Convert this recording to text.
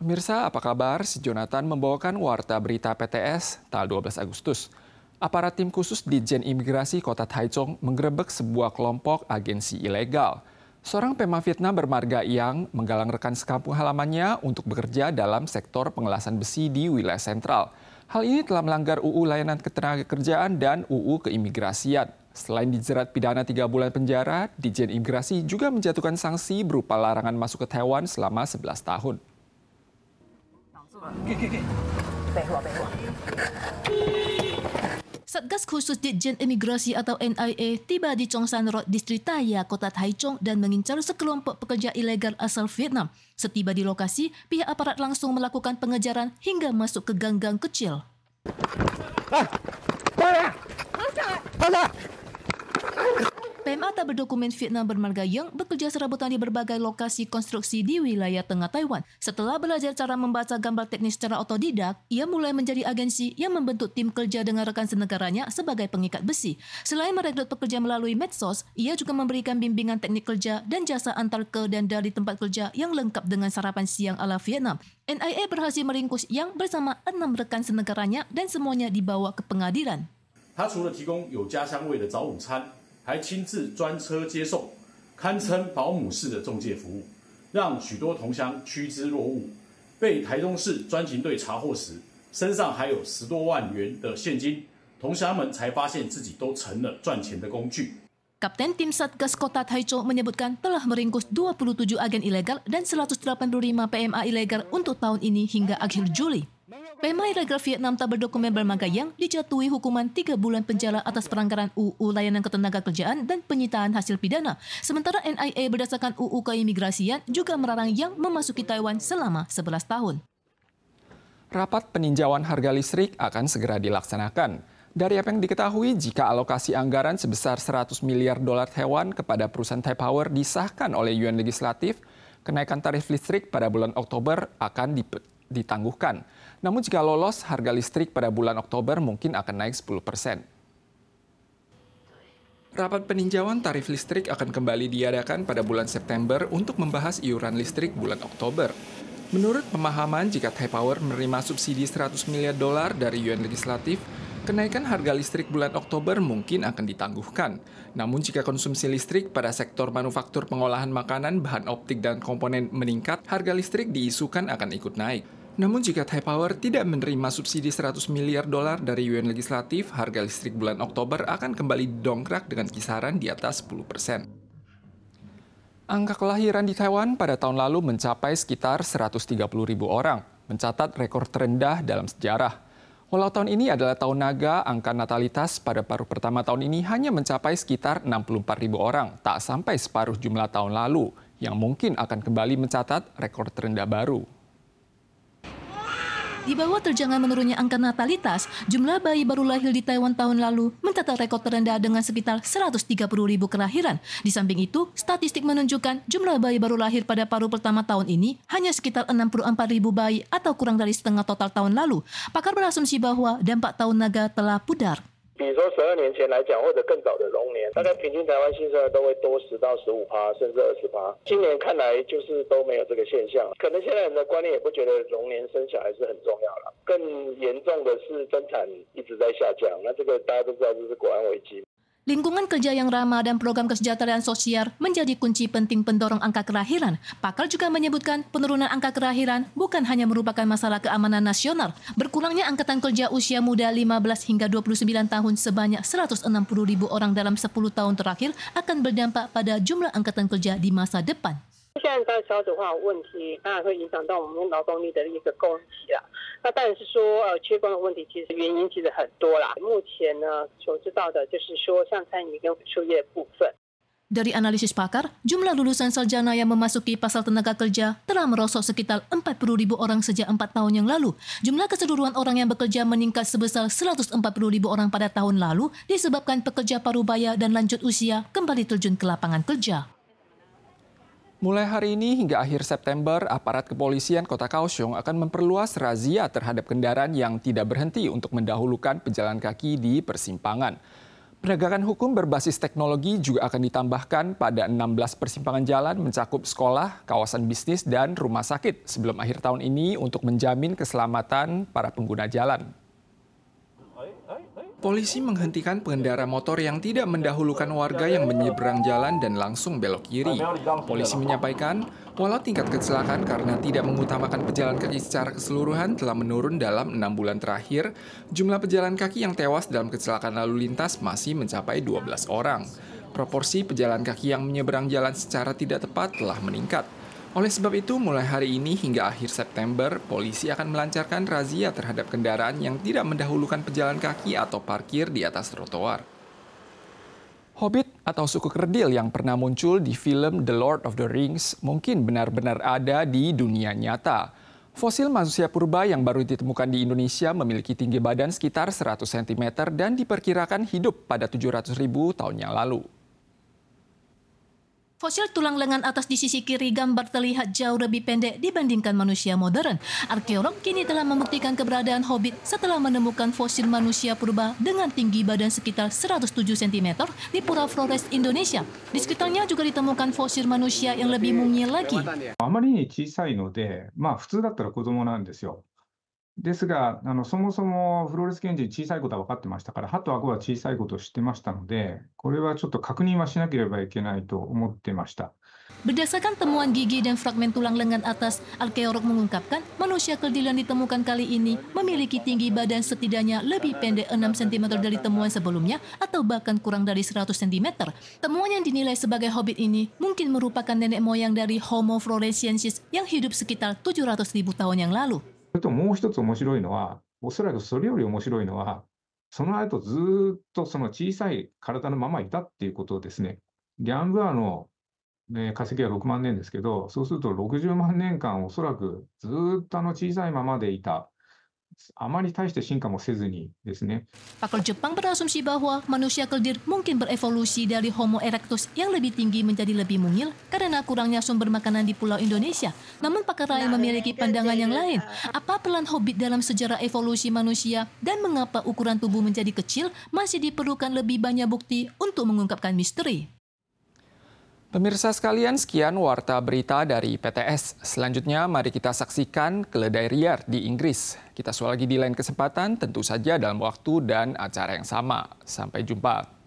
Pemirsa, apa kabar? Si Jonathan membawakan warta berita PTS tanggal 12 Agustus. Aparat tim khusus Ditjen Imigrasi Kota Taichung menggerebek sebuah kelompok agensi ilegal. Seorang Pema Vietnam bermarga Yang menggalang rekan sekampung halamannya untuk bekerja dalam sektor pengelasan besi di wilayah sentral. Hal ini telah melanggar UU Layanan Ketenagakerjaan dan UU Keimigrasian. Selain dijerat pidana 3 bulan penjara, Ditjen Imigrasi juga menjatuhkan sanksi berupa larangan masuk ke Taiwan selama 11 tahun. Satgas Khusus Ditjen Imigrasi atau NIA tiba di Chongshan Road, Distrik Taya, Kota Taichung dan mengincar sekelompok pekerja ilegal asal Vietnam. Setiba di lokasi, pihak aparat langsung melakukan pengejaran hingga masuk ke gang-gang kecil. PMA tak berdokumen Vietnam bermarga Yang bekerja serabutan di berbagai lokasi konstruksi di wilayah tengah Taiwan. Setelah belajar cara membaca gambar teknis secara otodidak, ia mulai menjadi agensi yang membentuk tim kerja dengan rekan senegaranya sebagai pengikat besi. Selain merekrut pekerja melalui medsos, ia juga memberikan bimbingan teknik kerja dan jasa antar ke dan dari tempat kerja yang lengkap dengan sarapan siang ala Vietnam. NIA berhasil meringkus Yang bersama 6 rekan senegaranya dan semuanya dibawa ke pengadilan. 他除了提供有家乡味的早午餐，还亲自专车接送，堪称保姆式的中介服务，让许多同乡趋之若鹜。被台中市专勤队查获时，身上还有10多万元的现金，同乡们才发现自己都成了赚钱的工具。 Kapten Tim Satgas Kota Taichung menyebutkan telah meringkus 27 agen ilegal dan 185 PMA ilegal untuk tahun ini hingga akhir Juli. PMA ilegal Vietnam tak berdokumen bermarga Yang dijatuhi hukuman 3 bulan penjara atas pelanggaran UU Layanan Ketenagakerjaan dan penyitaan hasil pidana. Sementara NIA berdasarkan UU Keimigrasian juga melarang Yang memasuki Taiwan selama 11 tahun. Rapat peninjauan harga listrik akan segera dilaksanakan. Dari apa yang diketahui, jika alokasi anggaran sebesar 100 miliar dolar Taiwan kepada perusahaan Taipower disahkan oleh Yuan Legislatif, kenaikan tarif listrik pada bulan Oktober akan ditangguhkan. Namun jika lolos, harga listrik pada bulan Oktober mungkin akan naik 10%. Rapat peninjauan tarif listrik akan kembali diadakan pada bulan September untuk membahas iuran listrik bulan Oktober. Menurut pemahaman, jika Taipower menerima subsidi 100 miliar dolar dari Yuan Legislatif, kenaikan harga listrik bulan Oktober mungkin akan ditangguhkan. Namun jika konsumsi listrik pada sektor manufaktur pengolahan makanan, bahan optik, dan komponen meningkat, harga listrik diisukan akan ikut naik. Namun jika Taipower tidak menerima subsidi 100 miliar dolar dari Yuan Legislatif, harga listrik bulan Oktober akan kembali didongkrak dengan kisaran di atas 10%. Angka kelahiran di Taiwan pada tahun lalu mencapai sekitar 130.000 orang, mencatat rekor terendah dalam sejarah. Walau tahun ini adalah tahun naga, angka natalitas pada paruh pertama tahun ini hanya mencapai sekitar 64.000 orang, tak sampai separuh jumlah tahun lalu, yang mungkin akan kembali mencatat rekor terendah baru. Di bawah terjangan menurunnya angka natalitas, jumlah bayi baru lahir di Taiwan tahun lalu mencatat rekor terendah dengan sekitar 130.000 kelahiran. Di samping itu, statistik menunjukkan jumlah bayi baru lahir pada paruh pertama tahun ini hanya sekitar 64.000 bayi atau kurang dari setengah total tahun lalu. Pakar berasumsi bahwa dampak tahun naga telah pudar. 比如说12年前来讲，或者更早的龙年，大概平均台湾新生儿都会多10到15%，甚至20%。今年看来就是都没有这个现象，可能现在人的观念也不觉得龙年生小孩是很重要了。更严重的是增产一直在下降，那这个大家都知道这是国安危机。 Lingkungan kerja yang ramah dan program kesejahteraan sosial menjadi kunci penting pendorong angka kelahiran. Pakar juga menyebutkan penurunan angka kelahiran bukan hanya merupakan masalah keamanan nasional. Berkurangnya angkatan kerja usia muda 15 hingga 29 tahun sebanyak 160.000 orang dalam 10 tahun terakhir akan berdampak pada jumlah angkatan kerja di masa depan. 现在在少子化问题，当然会影响到我们劳动力的一个供给啦。那当然是说，缺工的问题其实原因其实很多啦。目前呢，所知道的就是说，像餐饮跟服务业部分。 Dari analisis pakar, jumlah lulusan sarjana yang memasuki pasar tenaga kerja telah merosot sekitar 40.000 orang sejak 4 tahun yang lalu. Jumlah keseluruhan orang yang bekerja meningkat sebesar 140.000 orang pada tahun lalu disebabkan pekerja parubaya dan lanjut usia kembali terjun ke lapangan kerja. Mulai hari ini hingga akhir September, aparat kepolisian Kota Kaohsiung akan memperluas razia terhadap kendaraan yang tidak berhenti untuk mendahulukan pejalan kaki di persimpangan. Penegakan hukum berbasis teknologi juga akan ditambahkan pada 16 persimpangan jalan mencakup sekolah, kawasan bisnis, dan rumah sakit sebelum akhir tahun ini untuk menjamin keselamatan para pengguna jalan. Polisi menghentikan pengendara motor yang tidak mendahulukan warga yang menyeberang jalan dan langsung belok kiri. Polisi menyampaikan, walau tingkat kecelakaan karena tidak mengutamakan pejalan kaki secara keseluruhan telah menurun dalam 6 bulan terakhir, jumlah pejalan kaki yang tewas dalam kecelakaan lalu lintas masih mencapai 12 orang. Proporsi pejalan kaki yang menyeberang jalan secara tidak tepat telah meningkat. Oleh sebab itu, mulai hari ini hingga akhir September, polisi akan melancarkan razia terhadap kendaraan yang tidak mendahulukan pejalan kaki atau parkir di atas trotoar. Hobbit atau suku kerdil yang pernah muncul di film The Lord of the Rings mungkin benar-benar ada di dunia nyata. Fosil manusia purba yang baru ditemukan di Indonesia memiliki tinggi badan sekitar 100 cm dan diperkirakan hidup pada 700.000 tahun yang lalu. Fosil tulang lengan atas di sisi kiri gambar terlihat jauh lebih pendek dibandingkan manusia modern. Arkeolog kini telah membuktikan keberadaan Hobbit setelah menemukan fosil manusia purba dengan tinggi badan sekitar 107 cm di Pulau Flores, Indonesia. Di sekitarnya juga ditemukan fosil manusia yang lebih mungil lagi. あまりに小さいので、普通だったら子供なんですよ。ですが、そもそもフローレス検事小さいことは分かってましたから、歯と顎は小さいことを知ってましたので、これはちょっと確認はしなければいけないと思ってました。 Berdasarkan temuan gigi dan fragmen tulang lengan atas, arkeolog mengungkapkan manusia kerdil yang ditemukan kali ini memiliki tinggi badan setidaknya lebih pendek 6 cm dari temuan sebelumnya atau bahkan kurang dari 100 cm. Temuan yang dinilai sebagai Hobbit ini mungkin merupakan nenek moyang dari Homo floresiensis yang hidup sekitar 700.000 tahun yang lalu. それともう一つ面白いのは、おそらくそれより面白いのは、その後ずーっとその小さい体のままいたっていうことですね。ギャングアの化石は6万年ですけど、そうすると60万年間おそらくずーっと小さいままでいた。あまり大して進化もせずにですね。 Pakar Jepang berasumsi bahwa manusia kerdil mungkin berevolusi dari Homo erectus yang lebih tinggi menjadi lebih mungil karena kurangnya sumber makanan di Pulau Indonesia. Namun pakar lain memiliki pandangan yang lain. Apa peran Hobbit dalam sejarah evolusi manusia dan mengapa ukuran tubuh menjadi kecil masih diperlukan lebih banyak bukti untuk mengungkapkan misteri. Pemirsa sekalian, sekian Warta Berita dari PTS. Selanjutnya, mari kita saksikan keledai liar di Inggris. Kita susul lagi di lain kesempatan, tentu saja dalam waktu dan acara yang sama. Sampai jumpa.